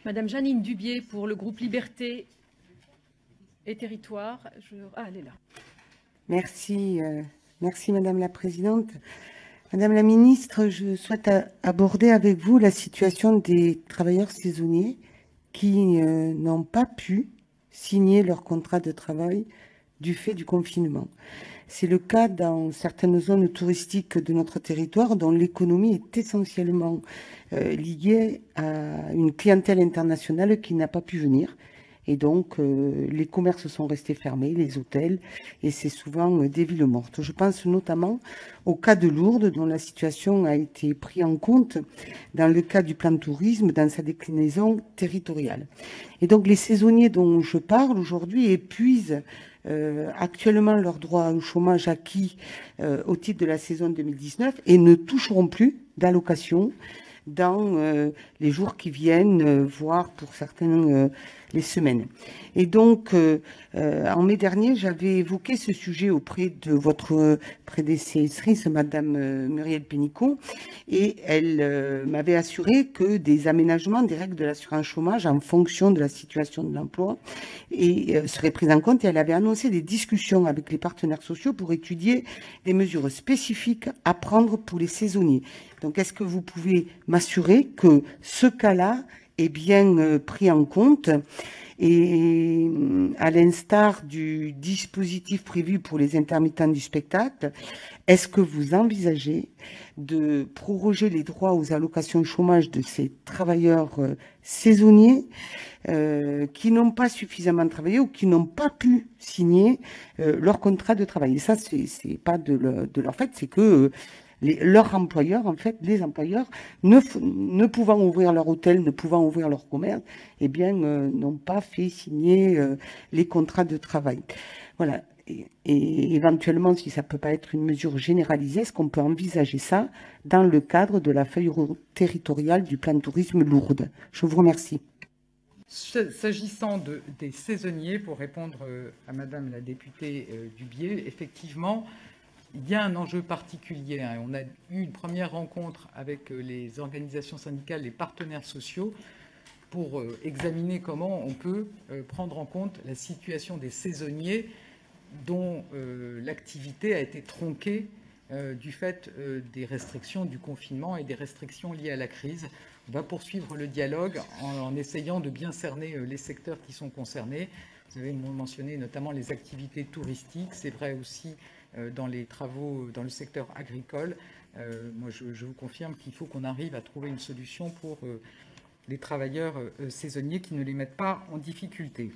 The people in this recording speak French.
Madame Jeannine Dubié pour le groupe Liberté et Territoire. Ah, elle est là. Merci, merci Madame la Présidente. Madame la Ministre, je souhaite aborder avec vous la situation des travailleurs saisonniers qui n'ont pas pu signer leur contrat de travail du fait du confinement. C'est le cas dans certaines zones touristiques de notre territoire dont l'économie est essentiellement liée à une clientèle internationale qui n'a pas pu venir. Et donc, les commerces sont restés fermés, les hôtels, et c'est souvent des villes mortes. Je pense notamment au cas de Lourdes, dont la situation a été prise en compte dans le cas du plan de tourisme, dans sa déclinaison territoriale. Et donc, les saisonniers dont je parle aujourd'hui épuisent actuellement leurs droits au chômage acquis au titre de la saison 2019 et ne toucheront plus d'allocations dans les jours qui viennent, voire pour certains les semaines. Et donc, en mai dernier, j'avais évoqué ce sujet auprès de votre prédécessrice, Madame Muriel Pénicaud, et elle m'avait assuré que des aménagements des règles de l'assurance chômage en fonction de la situation de l'emploi seraient pris en compte, et elle avait annoncé des discussions avec les partenaires sociaux pour étudier des mesures spécifiques à prendre pour les saisonniers. Donc, est-ce que vous pouvez m'assurer que ce cas-là est bien pris en compte et à l'instar du dispositif prévu pour les intermittents du spectacle, est-ce que vous envisagez de proroger les droits aux allocations chômage de ces travailleurs saisonniers qui n'ont pas suffisamment travaillé ou qui n'ont pas pu signer leur contrat de travail? Et ça, c'est pas de leur fait, c'est que leurs employeurs, en fait, les employeurs, ne pouvant ouvrir leur hôtel, ne pouvant ouvrir leur commerce, eh bien, n'ont pas fait signer les contrats de travail. Voilà. Et éventuellement, si ça peut pas être une mesure généralisée, est-ce qu'on peut envisager ça dans le cadre de la feuille territoriale du plan de tourisme Lourdes? Je vous remercie. S'agissant des saisonniers, pour répondre à Madame la députée Dubié, effectivement, il y a un enjeu particulier. On a eu une première rencontre avec les organisations syndicales, les partenaires sociaux, pour examiner comment on peut prendre en compte la situation des saisonniers dont l'activité a été tronquée du fait des restrictions du confinement et des restrictions liées à la crise. On va poursuivre le dialogue en essayant de bien cerner les secteurs qui sont concernés. Vous avez mentionné notamment les activités touristiques. C'est vrai aussi dans les travaux dans le secteur agricole. Moi, je vous confirme qu'il faut qu'on arrive à trouver une solution pour les travailleurs saisonniers qui ne les mettent pas en difficulté.